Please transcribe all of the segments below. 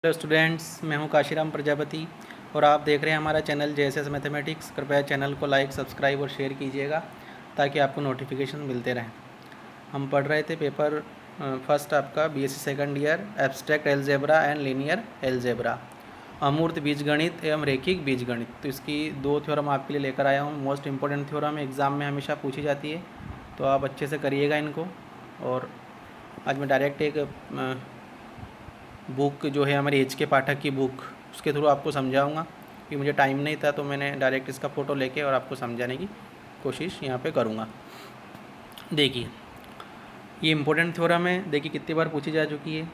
Hello students, मैं हूं काशीराम प्रजापति और आप देख रहे हैं हमारा चैनल JSS मैथमेटिक्स। कृपया चैनल को लाइक, सब्सक्राइब और शेयर कीजिएगा ताकि आपको नोटिफिकेशन मिलते रहें। हम पढ़ रहे थे पेपर फर्स्ट आपका BSc second year abstract algebra and linear algebra, अमूर्त बीजगणित एवं रैखिक बीजगणित। तो इसकी 2 थ्योरम आपके लिए लेकर आया हूँ। मोस्ट इंपॉर्टेंट थ्योरम एग्ज़ाम में हमेशा पूछी जाती है, तो आप अच्छे से करिएगा इनको। और आज मैं डायरेक्ट एक बुक जो है हमारे एच के पाठक की बुक, उसके थ्रू आपको समझाऊंगा कि मुझे टाइम नहीं था, तो मैंने डायरेक्ट इसका फ़ोटो लेके और आपको समझाने की कोशिश यहाँ पे करूँगा। देखिए, ये इम्पोर्टेंट थ्योरम है। देखिए कितनी बार पूछी जा चुकी है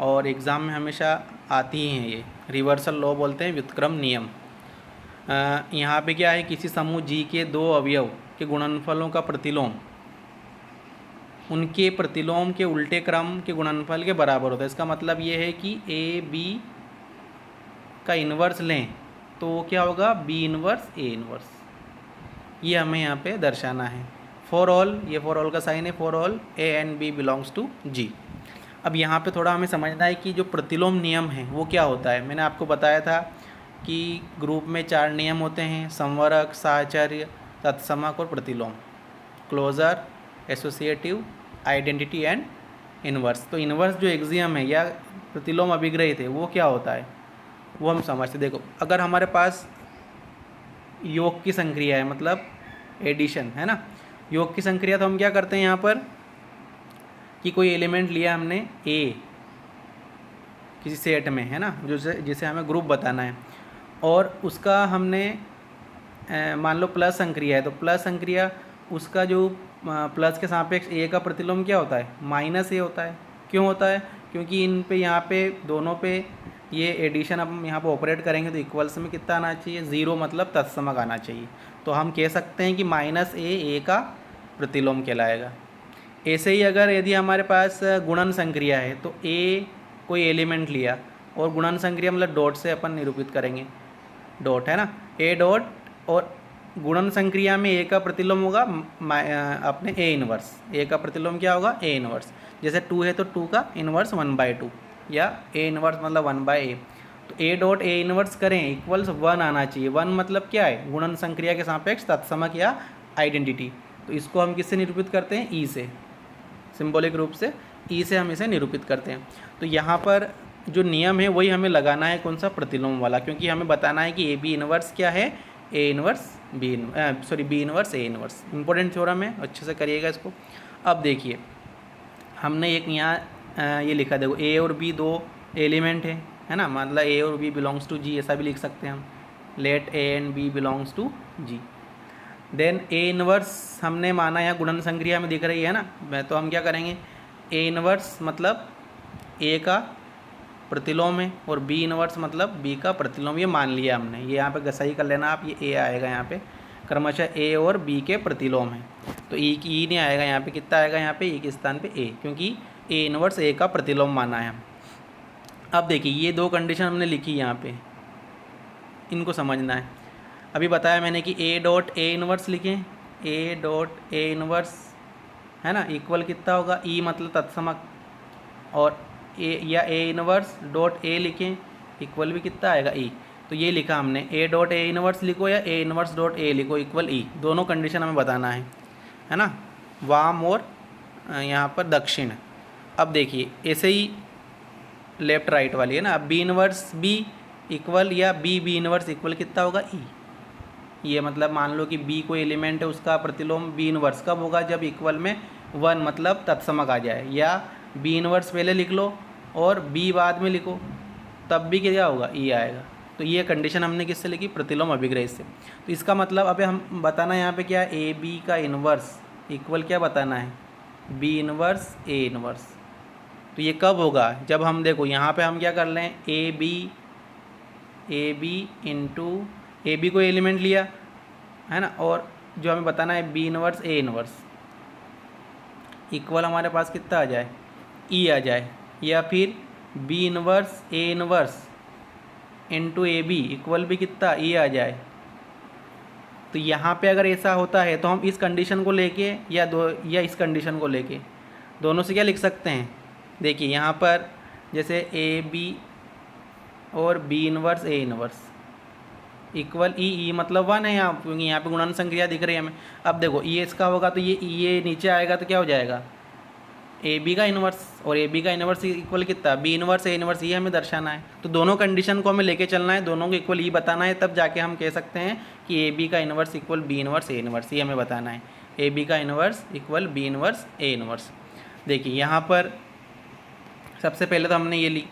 और एग्ज़ाम में हमेशा आती ही हैं। ये रिवर्सल लॉ बोलते हैं, व्युत्क्रम नियम। यहाँ पे क्या है, किसी समूह जी के 2 अवयव के गुणनफलों का प्रतिलोम उनके प्रतिलोम के उल्टे क्रम के गुणनफल के बराबर होता है। इसका मतलब ये है कि ए बी का इन्वर्स लें तो क्या होगा, बी इन्वर्स ए इन्वर्स। ये हमें यहाँ पे दर्शाना है। फॉर ऑल, ये फॉर ऑल का साइन है, for all A and B belongs to G. अब यहाँ पे थोड़ा हमें समझना है कि जो प्रतिलोम नियम है वो क्या होता है। मैंने आपको बताया था कि ग्रुप में 4 नियम होते हैं: संवरक, साहचर्य, तत्समक और प्रतिलोम, closure, associative, identity and inverse. तो इन्वर्स जो एक्सियम है या प्रतिलोम अभिग्रहित है वो क्या होता है वो हम समझते। देखो, अगर हमारे पास योग की संक्रिया है, मतलब एडिशन है ना, योग की संक्रिया, तो हम क्या करते हैं यहाँ पर कि कोई एलिमेंट लिया हमने ए किसी सेट में, है ना, जिसे हमें ग्रुप बताना है, और उसका हमने मान लो प्लस संक्रिया है, तो प्लस संक्रिया उसका जो प्लस के सापेक्ष ए का प्रतिलोम क्या होता है, माइनस ए होता है। क्यों होता है? क्योंकि इन पे यहाँ पे दोनों पे ये एडिशन अब यहाँ पे ऑपरेट करेंगे तो इक्वल्स में कितना आना चाहिए, 0, मतलब तत्समक आना चाहिए। तो हम कह सकते हैं कि माइनस ए का प्रतिलोम कहलाएगा। ऐसे ही अगर यदि हमारे पास गुणन संक्रिया है तो ए कोई एलिमेंट लिया और गुणन संक्रिया मतलब डॉट से अपन निरूपित करेंगे, डॉट है ना, ए डॉट, और गुणन संक्रिया में ए का प्रतिलोम होगा अपने ए इन्वर्स। ए का प्रतिलोम क्या होगा, ए इन्वर्स। जैसे 2 है तो 2 का इन्वर्स 1/2, या ए इन्वर्स मतलब 1/a। तो ए डॉट ए इन्वर्स करें इक्वल्स 1 आना चाहिए। 1 मतलब क्या है, गुणन संक्रिया के सापेक्ष तत्समक या आइडेंटिटी। तो इसको हम किससे निरूपित करते हैं, ई से, सिंबॉलिक रूप से ई से हम इसे निरूपित करते हैं। तो यहाँ पर जो नियम है वही हमें लगाना है, कौन सा, प्रतिलोम वाला, क्योंकि हमें बताना है कि ए बी इन्वर्स क्या है, A inverse B inverse A inverse. Important theorem है, अच्छे से करिएगा इसको। अब देखिए, हमने एक यहाँ ये लिखा, देखो ए और बी 2 एलिमेंट है ना, मतलब ए और बी बिलोंग्स टू जी, ऐसा भी लिख सकते हैं हम, let A and B belongs to G. Then A inverse हमने माना, यहाँ गुणन संक्रिया में दिख रही है ना, तो हम क्या करेंगे, ए इन्वर्स मतलब ए का प्रतिलोम है और बी इन्वर्स मतलब बी का प्रतिलोम, ये मान लिया हमने। ये यहाँ पे सही कर लेना आप, ये ए आएगा यहाँ पे, क्रमशः ए और बी के प्रतिलोम है। तो ई नहीं आएगा यहाँ पे, कितना आएगा यहाँ पे, ई के स्थान पे ए, क्योंकि ए इन्वर्स ए का प्रतिलोम माना है हम। अब देखिए, ये 2 कंडीशन हमने लिखी यहाँ पे, इनको समझना है। अभी बताया मैंने कि ए डॉट ए इन्वर्स लिखें, ए डॉट ए इन्वर्स है ना, इक्वल कितना होगा, ई मतलब तत्समक, और ए या ए इन्वर्स डॉट ए लिखें, इक्वल भी कितना आएगा, ई। तो ये लिखा हमने, ए डॉट ए इन्वर्स लिखो या ए इन्वर्स डॉट ए लिखो, इक्वल ई। दोनों कंडीशन हमें बताना है ना, वाम और यहाँ पर दक्षिण। अब देखिए, ऐसे ही लेफ्ट राइट वाली है ना, अब बी इन्वर्स बी इक्वल या बी बी इन्वर्स इक्वल कितना होगा, ई। ये मतलब मान लो कि बी कोई एलिमेंट है, उसका प्रतिलोम बी इन्वर्स कब होगा, जब इक्वल में 1 मतलब तत्समक आ जाए, या बी इन्वर्स पहले लिख लो और बी बाद में लिखो, तब भी क्या होगा, ई आएगा। तो ये कंडीशन हमने किससे लिखी, प्रतिलोम अभिग्रहित से। तो इसका मतलब अभी हम बताना यहाँ पे क्या, ए बी का इन्वर्स इक्वल क्या बताना है, बी इन्वर्स ए इन्वर्स। तो ये कब होगा, जब हम देखो यहाँ पे हम क्या कर लें, A B into A B को एलिमेंट लिया है ना, और जो हमें बताना है B inverse A inverse, equal हमारे पास कितना आ जाए, ई आ जाए, या फिर B inverse A inverse into A B equal भी कितना, ई आ जाए। तो यहाँ पे अगर ऐसा होता है तो हम इस कंडीशन को लेके या इस कंडीशन को लेके दोनों से क्या लिख सकते हैं। देखिए यहाँ पर जैसे ए बी और B inverse A inverse equal E मतलब 1 है यहाँ, क्योंकि यहाँ पे गुणन संक्रिया दिख रही है हमें। अब देखो ये इसका होगा तो ये नीचे आएगा तो क्या हो जाएगा, ए बी का इन्वर्स, और ए बी का इन्वर्स इक्वल कितना, बी इन्वर्स ए इन्वर्स, ये हमें दर्शाना है। तो दोनों कंडीशन को हमें लेके चलना है, दोनों को इक्वल ई बताना है, तब जाके हम कह सकते हैं कि ए बी का inverse equal B inverse A inverse, ये हमें बताना है। ए बी का inverse equal B inverse A inverse. देखिए यहाँ पर सबसे पहले तो हमने ये ली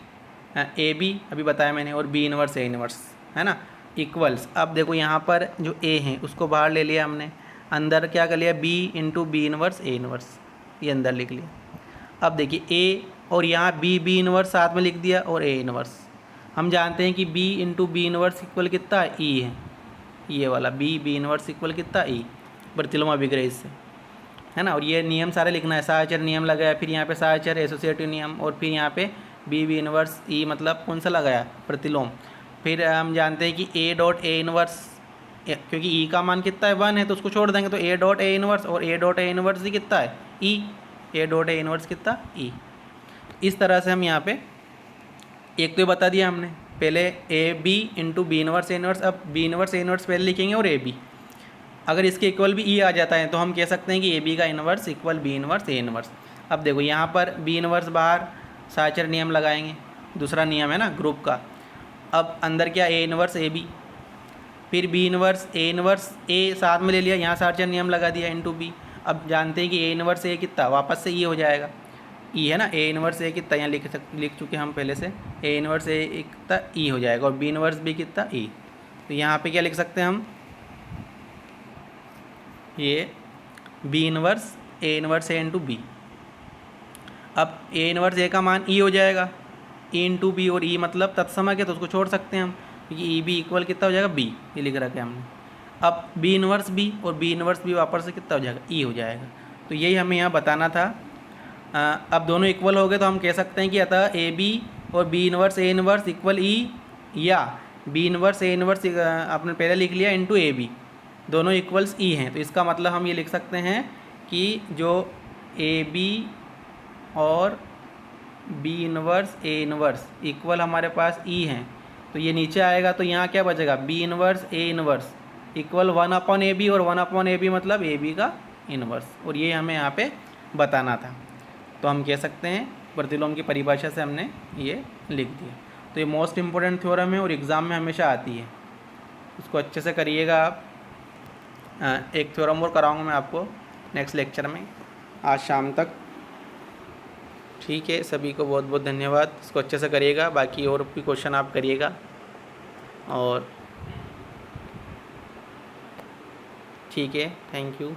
ए बी अभी बताया मैंने, और बी इन्वर्स ए इन्वर्स, है ना, इक्वल्स। अब देखो यहाँ पर जो ए है उसको बाहर ले लिया हमने, अंदर क्या कर लिया, B into B inverse A inverse, ये अंदर लिख लिया। अब देखिए ए और यहाँ बी इन्वर्स साथ में लिख दिया, और ए इन्वर्स। हम जानते हैं कि B into B inverse equal कितना ई है, ये वाला बी इन्वर्स इक्वल कितना ई, प्रतिलोम अभिग्रह से, है ना। और ये नियम सारे लिखना है, साहचर्य नियम लगाया, फिर यहाँ पे साहचर्य एसोसिएटिव नियम, और फिर यहाँ पे बी इन्वर्स ई मतलब कौन सा लगाया, प्रतिलोम। फिर हम जानते हैं कि ए डॉट ए इन्वर्स, क्योंकि ई का मान कितना है 1 है, तो उसको छोड़ देंगे, तो ए डॉट ए इन्वर्स, और ए डॉट ए इन्वर्स ही कितना है ई, ए डॉट ए इन्वर्स कितना ई। इस तरह से हम यहाँ पे एक तो बता दिया हमने, पहले A B into B inverse A inverse, अब बी इन्वर्स ए इन्वर्स पहले लिखेंगे और ए बी, अगर इसके इक्वल भी ई आ जाता है तो हम कह सकते हैं कि ए बी का inverse equal B inverse A inverse. अब देखो यहाँ पर बी इन्वर्स बाहर साहचर्य नियम लगाएंगे, दूसरा नियम है ना ग्रुप का। अब अंदर क्या, ए इन्वर्स ए बी, फिर बी इन्वर्स ए साथ में ले लिया, यहाँ साहचर्य नियम लगा दिया इंटू बी। अब जानते हैं कि ए इन्वर्स ए कितना, वापस से ये हो जाएगा ई, है ना, ए इन्वर्स ए कितना यहाँ लिख चुके हम पहले से, ए इन्वर्स ए कितना ई हो जाएगा, और बी इन्वर्स बी कितना ई। तो यहाँ पे क्या लिख सकते हैं हम, ये बी इन्वर्स ए इंटू बी। अब ए इन्वर्स ए का मान ई हो जाएगा, ई इंटू बी, और ई मतलब तत्समक है तो उसको छोड़ सकते हैं हम, क्योंकि ई बी इक्वल कितना हो जाएगा बी, ये लिख रखा है हमने। अब बी इन्वर्स बी और बी इन्वर्स बी वापस से कितना हो जाएगा ई हो जाएगा। तो यही हमें यहाँ बताना था। अब दोनों इक्वल हो गए तो हम कह सकते हैं कि अतः ए बी और B inverse A inverse equal ई, या बी इन्वर्स ए इन्वर्स आपने पहले लिख लिया इंटू ए बी, दोनों इक्वल्स ई हैं। तो इसका मतलब हम ये लिख सकते हैं कि जो ए बी और B inverse A inverse equal हमारे पास ई हैं, तो ये नीचे आएगा तो यहाँ क्या बचेगा, B inverse A inverse equal 1/AB, और 1/AB मतलब ए बी का इन्वर्स, और ये हमें यहाँ पे बताना था। तो हम कह सकते हैं प्रतिलोम की परिभाषा से हमने ये लिख दिया। तो ये मोस्ट इम्पोर्टेंट थ्योरम है और एग्ज़ाम में हमेशा आती है, उसको अच्छे से करिएगा आप। एक थ्योरम और कराऊंगा मैं आपको नेक्स्ट लेक्चर में आज शाम तक। ठीक है, सभी को बहुत बहुत धन्यवाद, इसको अच्छे से करिएगा, बाकी और भी क्वेश्चन आप करिएगा। और ठीक है, थैंक यू।